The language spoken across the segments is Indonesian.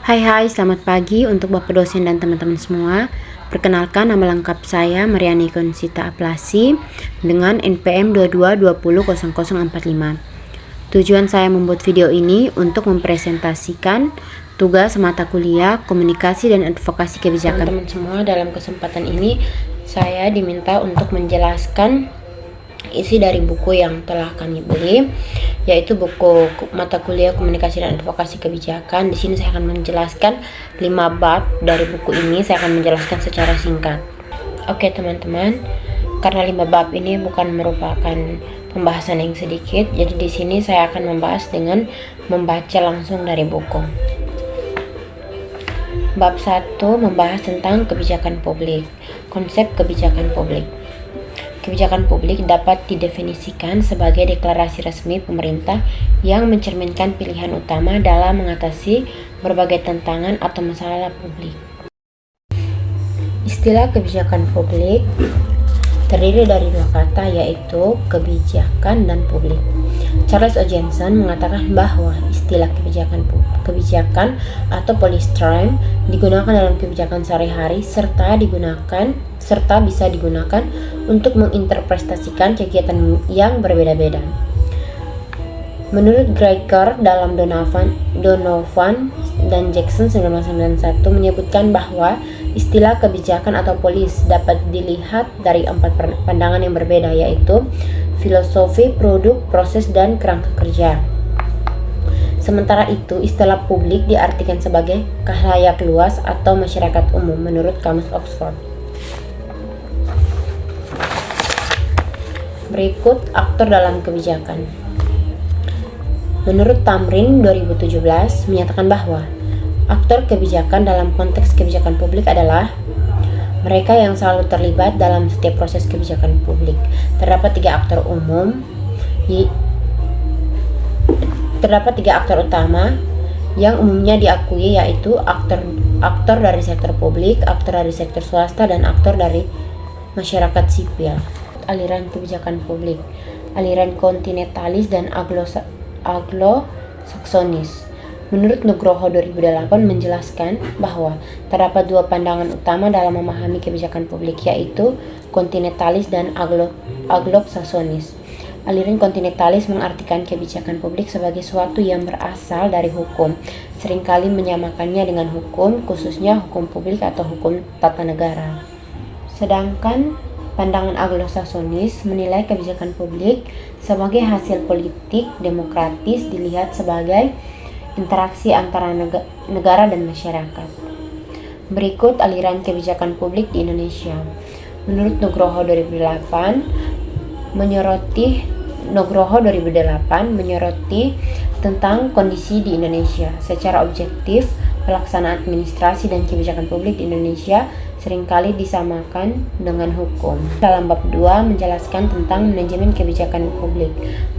Hai, selamat pagi untuk Bapak dosen dan teman-teman semua. Perkenalkan, nama lengkap saya Mariani Konsita Aplasi dengan NPM 22200045. Tujuan saya membuat video ini untuk mempresentasikan tugas mata kuliah Komunikasi dan Advokasi Kebijakan. Teman-teman semua, dalam kesempatan ini saya diminta untuk menjelaskan isi dari buku yang telah kami beli, yaitu buku mata kuliah Komunikasi dan Advokasi Kebijakan. Di sini saya akan menjelaskan 5 bab dari buku ini. Saya akan menjelaskan secara singkat. Oke teman-teman, karena 5 bab ini bukan merupakan pembahasan yang sedikit, jadi di sini saya akan membahas dengan membaca langsung dari buku. Bab 1 membahas tentang kebijakan publik. Konsep kebijakan publik. Kebijakan publik dapat didefinisikan sebagai deklarasi resmi pemerintah yang mencerminkan pilihan utama dalam mengatasi berbagai tantangan atau masalah publik. Istilah kebijakan publik terdiri dari 2 kata, yaitu kebijakan dan publik. Charles O. Jensen mengatakan bahwa istilah kebijakan atau policy term digunakan dalam kebijakan sehari-hari serta bisa digunakan untuk menginterpretasikan kegiatan yang berbeda-beda. Menurut Greiker dalam Donovan dan Jackson 1991 menyebutkan bahwa istilah kebijakan atau policy dapat dilihat dari 4 pandangan yang berbeda, yaitu filosofi, produk, proses, dan kerangka kerja. Sementara itu, istilah publik diartikan sebagai khalayak luas atau masyarakat umum menurut Kamus Oxford. Berikut aktor dalam kebijakan. Menurut Tamrin 2017 menyatakan bahwa aktor kebijakan dalam konteks kebijakan publik adalah mereka yang selalu terlibat dalam setiap proses kebijakan publik. Terdapat 3 aktor utama yang umumnya diakui, yaitu aktor dari sektor publik, aktor dari sektor swasta, dan aktor dari masyarakat sipil. Aliran kebijakan publik, aliran kontinentalis dan Anglo-Saksonis. Menurut Nugroho 2008 menjelaskan bahwa terdapat 2 pandangan utama dalam memahami kebijakan publik, yaitu kontinentalis dan Anglo-Saksonis. Aliran kontinentalis mengartikan kebijakan publik sebagai suatu yang berasal dari hukum, seringkali menyamakannya dengan hukum, khususnya hukum publik atau hukum tata negara. Sedangkan pandangan Anglo-Saksonis menilai kebijakan publik sebagai hasil politik demokratis, dilihat sebagai interaksi antara negara dan masyarakat. Berikut aliran kebijakan publik di Indonesia. Menurut Nugroho 2008 menyoroti tentang kondisi di Indonesia. Secara objektif, pelaksanaan administrasi dan kebijakan publik di Indonesia seringkali disamakan dengan hukum. Dalam bab 2 menjelaskan tentang manajemen kebijakan publik.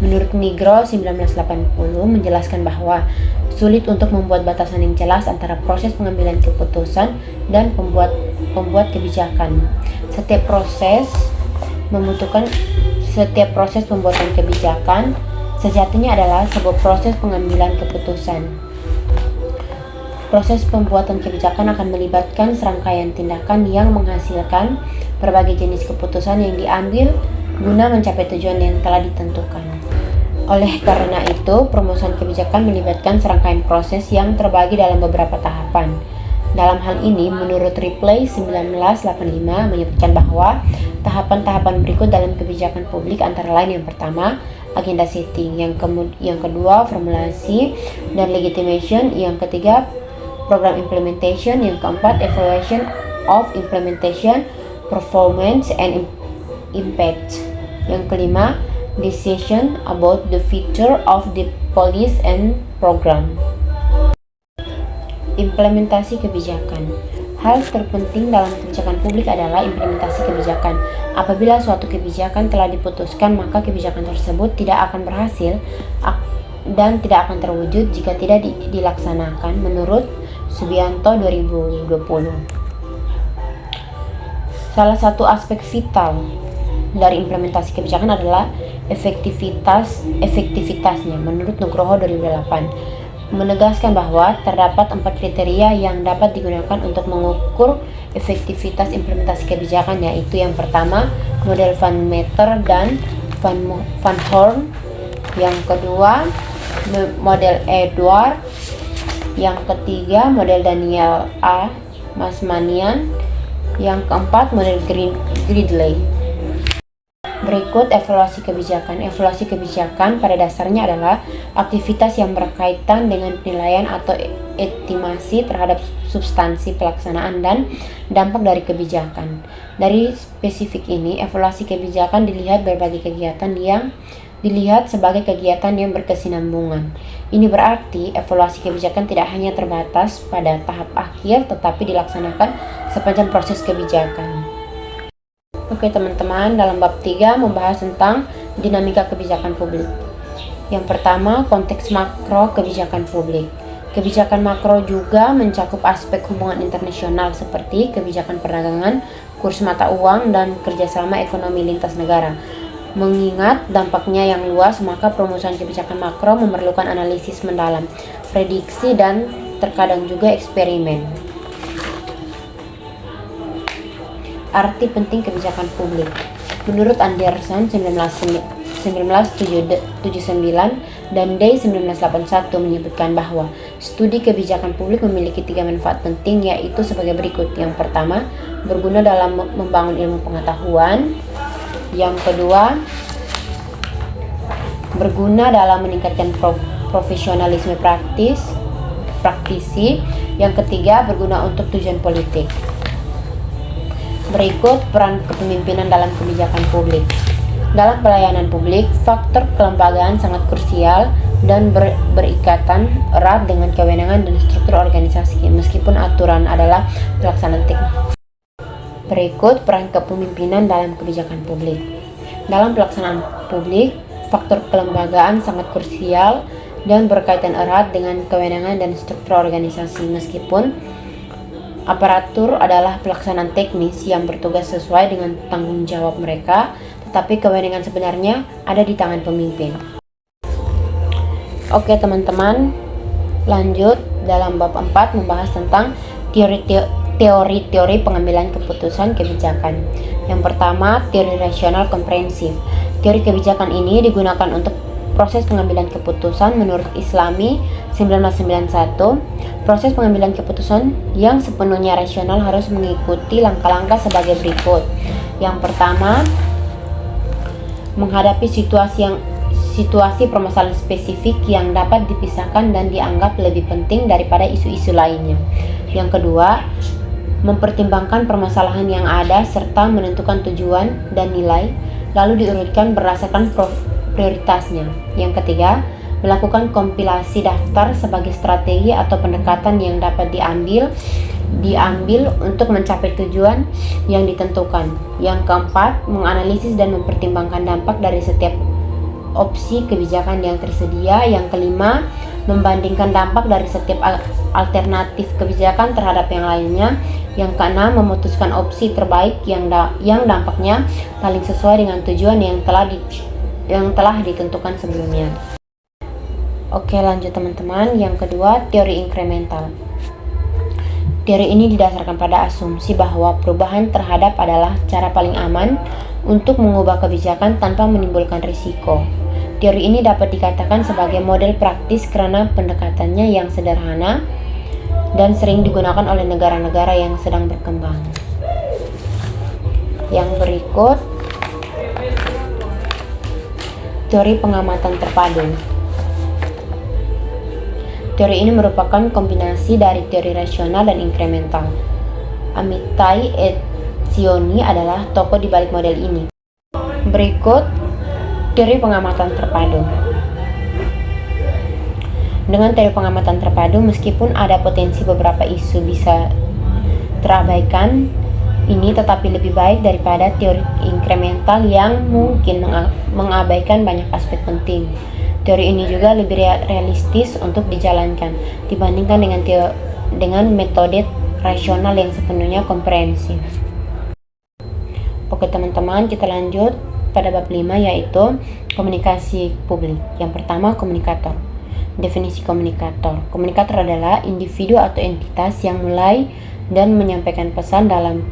Menurut Nigro 1980 menjelaskan bahwa sulit untuk membuat batasan yang jelas antara proses pengambilan keputusan dan pembuat kebijakan. Setiap proses pembuatan kebijakan sejatinya adalah sebuah proses pengambilan keputusan. Proses pembuatan kebijakan akan melibatkan serangkaian tindakan yang menghasilkan berbagai jenis keputusan yang diambil guna mencapai tujuan yang telah ditentukan. Oleh karena itu, perumusan kebijakan melibatkan serangkaian proses yang terbagi dalam beberapa tahapan. Dalam hal ini, menurut Ripley 1985 menyebutkan bahwa tahapan-tahapan berikut dalam kebijakan publik antara lain: yang pertama, agenda setting, yang kedua, formulasi dan legitimation, yang ketiga, program implementation, yang keempat, evaluation of implementation, performance and impact, yang kelima, decision about the future of the policy and program. Implementasi kebijakan. Hal terpenting dalam kebijakan publik adalah implementasi kebijakan. Apabila suatu kebijakan telah diputuskan, maka kebijakan tersebut tidak akan berhasil dan tidak akan terwujud jika tidak dilaksanakan, menurut Subianto 2020. Salah satu aspek vital dari implementasi kebijakan adalah efektivitasnya. Menurut Nugroho 2008, menegaskan bahwa terdapat 4 kriteria yang dapat digunakan untuk mengukur efektivitas implementasi kebijakan, yaitu yang pertama, model Van Meter dan Van Horn, yang kedua, model Edward, yang ketiga, model Daniel A. Masmanian, yang keempat, model Gridley. Berikut evaluasi kebijakan. Evaluasi kebijakan pada dasarnya adalah aktivitas yang berkaitan dengan penilaian atau estimasi terhadap substansi pelaksanaan dan dampak dari kebijakan. Dari spesifik ini, evaluasi kebijakan dilihat berbagai kegiatan yang dilihat sebagai kegiatan yang berkesinambungan. Ini berarti evaluasi kebijakan tidak hanya terbatas pada tahap akhir, tetapi dilaksanakan sepanjang proses kebijakan. Oke teman-teman, dalam bab 3 membahas tentang dinamika kebijakan publik. Yang pertama, konteks makro kebijakan publik. Kebijakan makro juga mencakup aspek hubungan internasional seperti kebijakan perdagangan, kurs mata uang, dan kerjasama ekonomi lintas negara. Mengingat dampaknya yang luas, maka perumusan kebijakan makro memerlukan analisis mendalam, prediksi, dan terkadang juga eksperimen. Arti penting kebijakan publik. Menurut Anderson 1979 dan Day 1981 menyebutkan bahwa studi kebijakan publik memiliki 3 manfaat penting, yaitu sebagai berikut. Yang pertama, berguna dalam membangun ilmu pengetahuan. Yang kedua, berguna dalam meningkatkan profesionalisme praktisi. Yang ketiga, berguna untuk tujuan politik. Berikut peran kepemimpinan dalam kebijakan publik. Dalam pelayanan publik, faktor kelembagaan sangat krusial dan berikatan erat dengan kewenangan dan struktur organisasi, meskipun aturan adalah pelaksanaan teknis. Berikut peran kepemimpinan dalam kebijakan publik. Dalam pelaksanaan publik, faktor kelembagaan sangat krusial dan berkaitan erat dengan kewenangan dan struktur organisasi, meskipun aparatur adalah pelaksanaan teknis yang bertugas sesuai dengan tanggung jawab mereka, tetapi kewenangan sebenarnya ada di tangan pemimpin. Oke teman-teman, lanjut dalam bab 4 membahas tentang teori-teori pengambilan keputusan kebijakan. Yang pertama, teori rasional komprehensif. Teori kebijakan ini digunakan untuk proses pengambilan keputusan menurut Islami 1991. Proses pengambilan keputusan yang sepenuhnya rasional harus mengikuti langkah-langkah sebagai berikut. Yang pertama, menghadapi situasi permasalahan spesifik yang dapat dipisahkan dan dianggap lebih penting daripada isu-isu lainnya. Yang kedua, mempertimbangkan permasalahan yang ada serta menentukan tujuan dan nilai, lalu diurutkan berdasarkan prioritasnya. Yang ketiga, melakukan kompilasi daftar sebagai strategi atau pendekatan yang dapat diambil untuk mencapai tujuan yang ditentukan. Yang keempat, menganalisis dan mempertimbangkan dampak dari setiap opsi kebijakan yang tersedia. Yang kelima, membandingkan dampak dari setiap alternatif kebijakan terhadap yang lainnya. Yang keenam, memutuskan opsi terbaik yang dampaknya paling sesuai dengan tujuan yang telah ditentukan sebelumnya. Oke, lanjut teman-teman. Yang kedua, teori inkremental. Teori ini didasarkan pada asumsi bahwa perubahan terhadap adalah cara paling aman untuk mengubah kebijakan tanpa menimbulkan risiko. Teori ini dapat dikatakan sebagai model praktis karena pendekatannya yang sederhana dan sering digunakan oleh negara-negara yang sedang berkembang. Yang berikut, teori pengamatan terpadu. Teori ini merupakan kombinasi dari teori rasional dan inkremental. Amitai Etzioni adalah tokoh di balik model ini. Berikut teori pengamatan terpadu. Dengan teori pengamatan terpadu, meskipun ada potensi beberapa isu bisa terabaikan ini, tetapi lebih baik daripada teori inkremental yang mungkin mengabaikan banyak aspek penting. Teori ini juga lebih realistis untuk dijalankan dibandingkan dengan metode rasional yang sepenuhnya komprehensif. Oke teman-teman, kita lanjut pada bab 5, yaitu komunikasi publik. Yang pertama, komunikator. Definisi komunikator. Komunikator adalah individu atau entitas yang mulai dan menyampaikan pesan dalam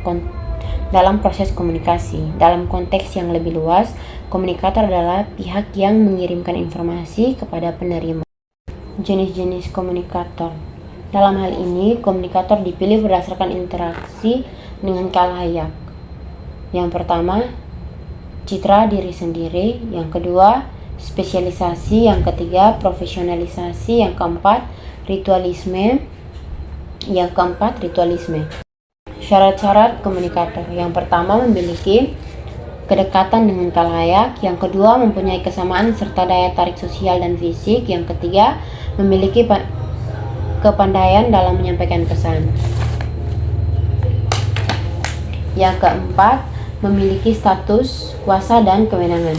proses komunikasi. Dalam konteks yang lebih luas, komunikator adalah pihak yang mengirimkan informasi kepada penerima. Jenis-jenis komunikator. Dalam hal ini, komunikator dipilih berdasarkan interaksi dengan khalayak. Yang pertama, citra diri sendiri. Yang kedua, spesialisasi. Yang ketiga, profesionalisasi. Yang keempat, ritualisme. Syarat-syarat komunikator. Yang pertama, memiliki kedekatan dengan khalayak. Yang kedua, mempunyai kesamaan serta daya tarik sosial dan fisik. Yang ketiga, memiliki kepandaian dalam menyampaikan pesan. Yang keempat, memiliki status, kuasa, dan kewenangan.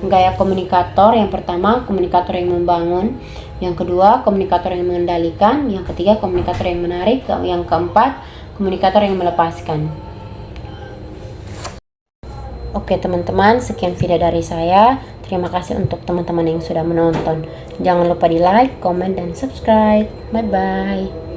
Gaya komunikator. Yang pertama, komunikator yang membangun. Yang kedua, komunikator yang mengendalikan. Yang ketiga, komunikator yang menarik. Yang keempat, komunikator yang melepaskan. Oke teman-teman, sekian video dari saya. Terima kasih untuk teman-teman yang sudah menonton. Jangan lupa di like, komen, dan subscribe. Bye-bye.